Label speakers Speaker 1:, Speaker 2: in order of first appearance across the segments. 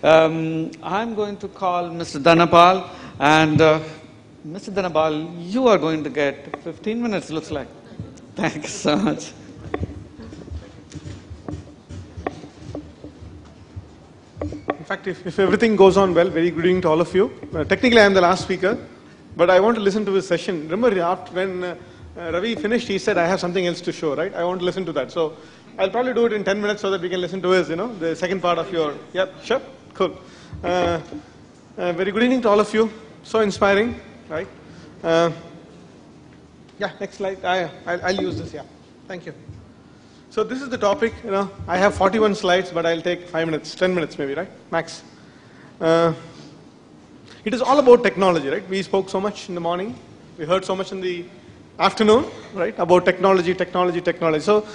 Speaker 1: I'm going to call Mr. Dhanapal, and Mr. Dhanapal, you are going to get 15 minutes, looks like. Thanks so much.
Speaker 2: In fact, if everything goes on well, very good evening to all of you. Technically, I am the last speaker, but I want to listen to his session. Remember, after when Ravi finished, he said, I have something else to show, right? I want to listen to that. So I'll probably do it in 10 minutes so that we can listen to his, the second part of your, yep, sure, cool. Very good evening to all of you. So inspiring, right? Yeah, next slide. I'll use this, yeah. Thank you. So this is the topic, I have 41 slides, but I'll take 5 minutes, 10 minutes maybe, right? Max. It is all about technology, right? We spoke so much in the morning. We heard so much in the afternoon, right? About technology. So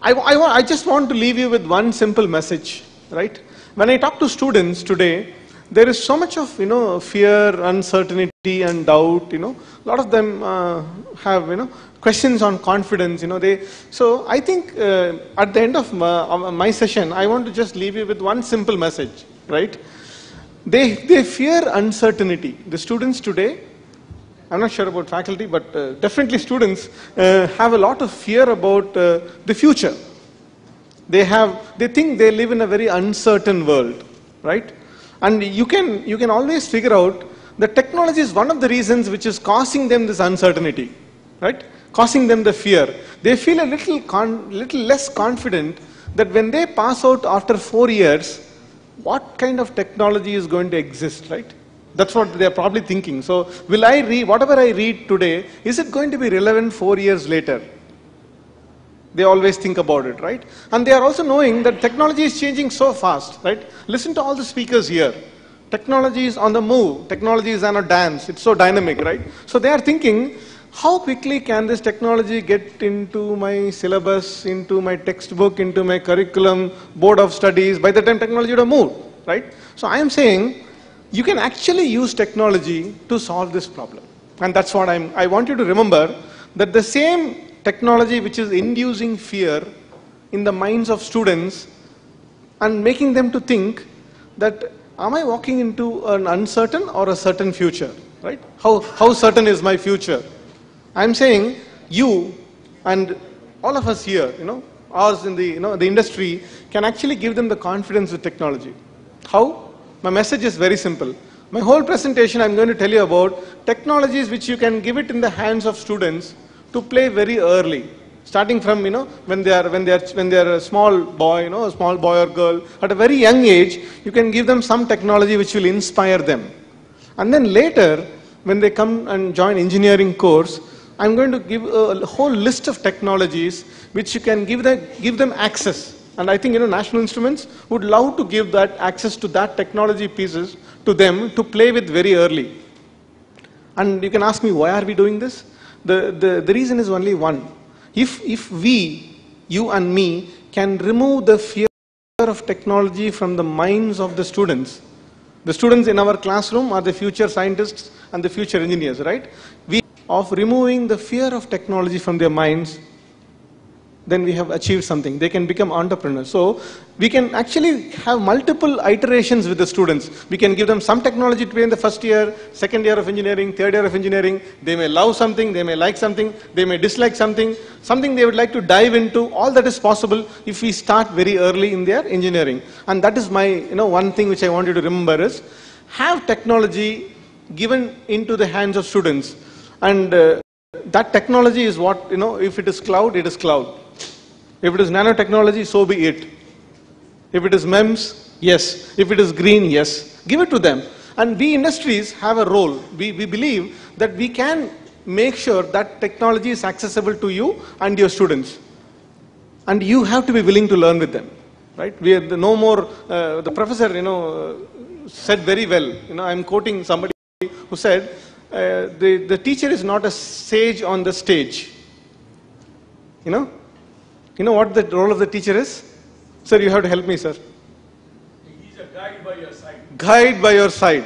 Speaker 2: I just want to leave you with one simple message, right? When I talk to students today, there is so much of, fear, uncertainty and doubt, a lot of them have, questions on confidence, so I think at the end of my session, I want to just leave you with one simple message, right? They fear uncertainty. The students today, I'm not sure about faculty, but definitely students have a lot of fear about the future. They think they live in a very uncertain world, right? And you can always figure out that technology is one of the reasons which is causing them this uncertainty, right? Causing them the fear. They feel a little less confident that when they pass out after 4 years, what kind of technology is going to exist, right? That's what they're probably thinking. So will I read, whatever I read today, is it going to be relevant 4 years later? They always think about it, right? And they are also knowing that technology is changing so fast, right? Listen to all the speakers here. Technology is on the move. Technology is on a dance. It's so dynamic, right? So they are thinking, how quickly can this technology get into my syllabus, into my textbook, into my curriculum, board of studies, by the time technology would have moved, right? So I am saying, you can actually use technology to solve this problem. And that's what I want you to remember, that the same technology which is inducing fear in the minds of students and making them to think that, am I walking into an uncertain or a certain future, right? How certain is my future? I'm saying you and all of us here, ours in the industry, can actually give them the confidence with technology. How? My message is very simple. My whole presentation, I'm going to tell you about technologies which you can give it in the hands of students to play very early, starting from when they are a small boy, a small boy or girl. At a very young age, you can give them some technology which will inspire them, and then later, when they come and join engineering course, I'm going to give a whole list of technologies which you can give them access. And I think National Instruments would love to give that access to that technology pieces to them to play with very early. And you can ask me, why are we doing this? The reason is only one. If we, you and me, can remove the fear of technology from the minds of the students in our classroom are the future scientists and the future engineers, right? Of removing the fear of technology from their minds, then we have achieved something. They can become entrepreneurs. So we can actually have multiple iterations with the students. We can give them some technology to be in the first year, second year of engineering, third year of engineering. They may love something, they may like something, they may dislike something they would like to dive into. All that is possible if we start very early in their engineering. And that is my, one thing which I want you to remember is, have technology given into the hands of students. And that technology is what, if it is cloud, it is cloud. If it is nanotechnology, so be it. If it is MEMS, yes. If it is green, yes. Give it to them. And we industries have a role. We believe that we can make sure that technology is accessible to you and your students. And you have to be willing to learn with them, right? We are no more, the professor, said very well. I'm quoting somebody who said, the teacher is not a sage on the stage. You know what the role of the teacher is? Sir, you have to help me, sir.
Speaker 3: He's a guide by your side.
Speaker 2: Guide by your side.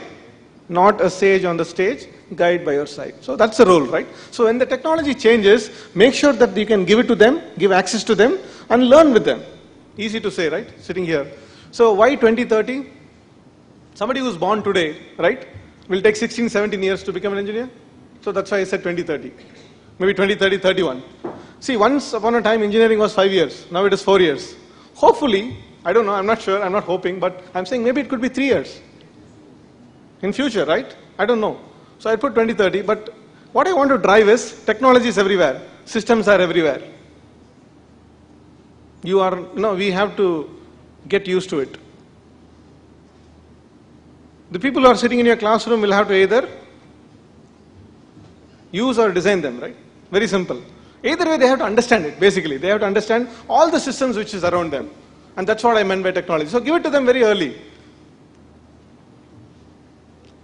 Speaker 2: Not a sage on the stage, guide by your side. So that's the role, right? So when the technology changes, make sure that you can give it to them, give access to them, and learn with them. Easy to say, right? Sitting here. So why 2030? Somebody who's born today, right, will take 16, 17 years to become an engineer. So that's why I said 2030. Maybe 2030, 31. See, once upon a time, engineering was 5 years. Now it is 4 years. Hopefully, I don't know, I'm not sure, I'm not hoping, but I'm saying maybe it could be 3 years. In future, right? I don't know. So I put 2030, but what I want to drive is technology is everywhere. Systems are everywhere. We have to get used to it. The people who are sitting in your classroom will have to either use or design them, right? Very simple. Either way, they have to understand it, basically. They have to understand all the systems which is around them. And that's what I meant by technology. So give it to them very early.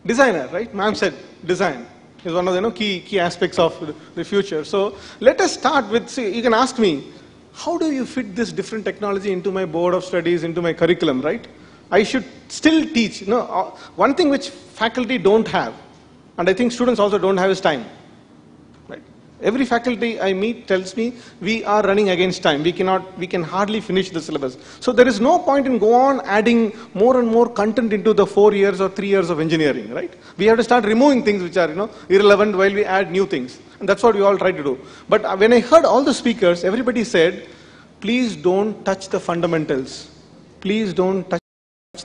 Speaker 2: Designer, right? Ma'am said design is one of the key aspects of the future. So let us start with, see, you can ask me, how do you fit this different technology into my board of studies, into my curriculum, right? I should still teach. One thing which faculty don't have, and I think students also don't have, is time. Right? Every faculty I meet tells me we are running against time. We can hardly finish the syllabus. So there is no point in go on adding more and more content into the 4 years or 3 years of engineering, right? We have to start removing things which are irrelevant while we add new things. And that's what we all try to do. But when I heard all the speakers, everybody said, please don't touch the fundamentals. Please don't touch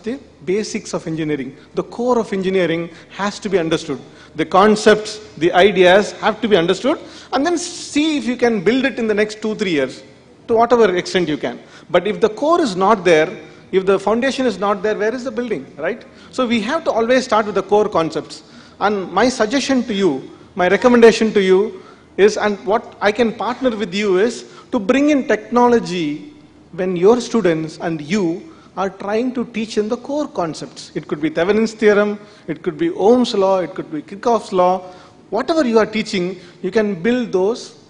Speaker 2: the basics of engineering. The core of engineering has to be understood. The concepts, the ideas have to be understood, and then see if you can build it in the next 2-3 years, to whatever extent you can. But if the core is not there, if the foundation is not there, where is the building, right? So we have to always start with the core concepts. And my suggestion to you, my recommendation to you is, and what I can partner with you is, to bring in technology when your students and you are trying to teach them the core concepts. It could be Thevenin's theorem, it could be Ohm's law, it could be Kirchhoff's law. Whatever you are teaching, you can build those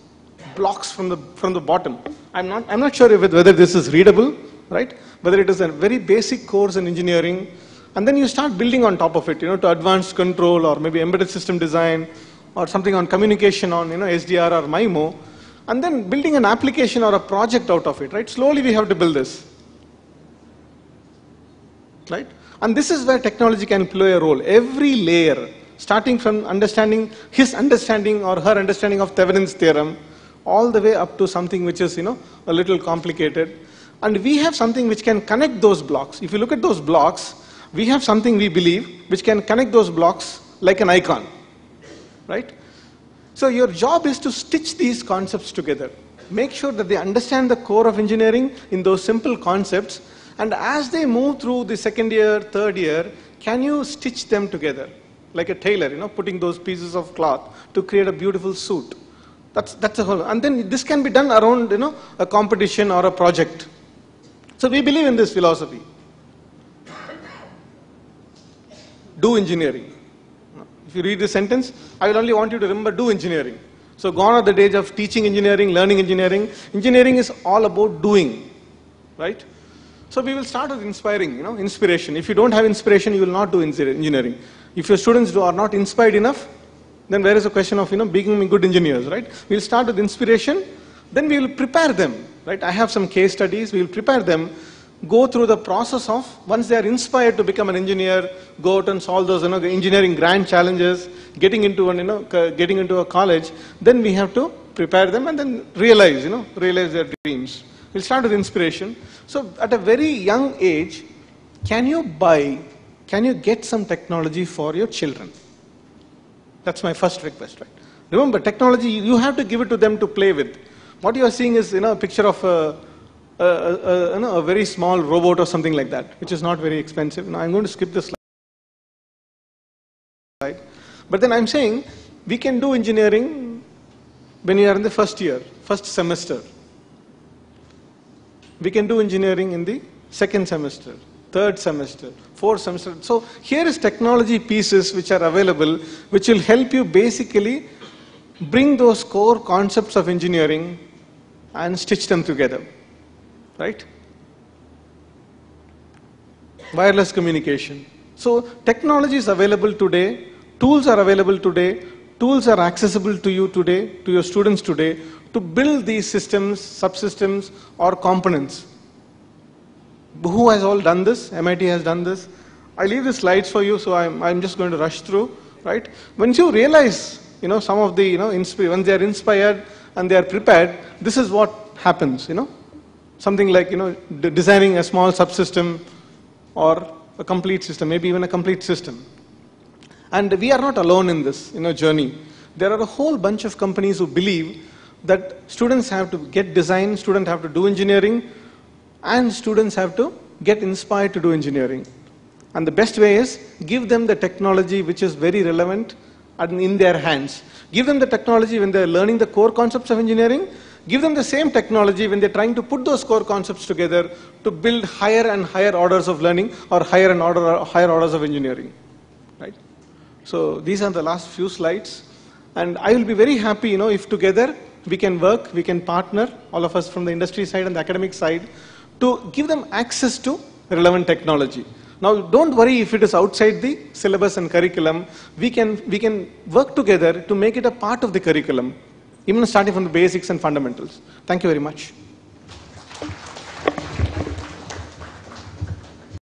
Speaker 2: blocks from the bottom. I'm not sure whether this is readable, right? Whether it is a very basic course in engineering, and then you start building on top of it, to advanced control or maybe embedded system design or something on communication on SDR or MIMO, and then building an application or a project out of it, right? Slowly we have to build this. Right? And this is where technology can play a role. Every layer, starting from understanding his understanding or her understanding of Thevenin's theorem, all the way up to something which is, a little complicated. And we have something which can connect those blocks. If you look at those blocks, we have something we believe which can connect those blocks like an icon. Right? So your job is to stitch these concepts together. Make sure that they understand the core of engineering in those simple concepts. And as they move through the second year, third year, can you stitch them together? Like a tailor, putting those pieces of cloth to create a beautiful suit. That's the whole. And then this can be done around, a competition or a project. So we believe in this philosophy. Do engineering. If you read this sentence, I will only want you to remember, do engineering. So gone are the days of teaching engineering, learning engineering. Engineering is all about doing, right? So we will start with inspiring, inspiration. If you don't have inspiration, you will not do engineering. If your students are not inspired enough, then where is the question of, becoming good engineers, right? We'll start with inspiration, then we will prepare them, right? I have some case studies, we will prepare them, go through the process of, once they are inspired to become an engineer, go out and solve those, engineering grand challenges, getting into a college, then we have to prepare them and then realize their dreams. We'll start with inspiration. So at a very young age, can you get some technology for your children? That's my first request, right? Remember, technology, you have to give it to them to play with. What you are seeing is, a picture of a very small robot or something like that, which is not very expensive. Now I'm going to skip this slide. But then I'm saying, we can do engineering when you are in the first year, first semester. We can do engineering in the second semester, third semester, fourth semester. So here is technology pieces which are available, which will help you basically bring those core concepts of engineering and stitch them together, right? Wireless communication. So technology is available today, tools are available today, tools are accessible to you today, to your students today, to build these systems, subsystems, or components. Who has all done this? MIT has done this. I leave the slides for you, so I'm just going to rush through, right? Once you realize, some of the, when they are inspired and they are prepared, this is what happens, Something like, designing a small subsystem or a complete system, maybe even a complete system. And we are not alone in this, journey. There are a whole bunch of companies who believe that students have to get design, students have to do engineering, and students have to get inspired to do engineering. And the best way is give them the technology which is very relevant and in their hands. Give them the technology when they're learning the core concepts of engineering. Give them the same technology when they're trying to put those core concepts together to build higher and higher orders of learning or higher orders of engineering. Right? So these are the last few slides. And I will be very happy, if together we can work, we can partner, all of us from the industry side and the academic side, to give them access to relevant technology. Now, don't worry if it is outside the syllabus and curriculum. We can work together to make it a part of the curriculum, even starting from the basics and fundamentals. Thank you very much.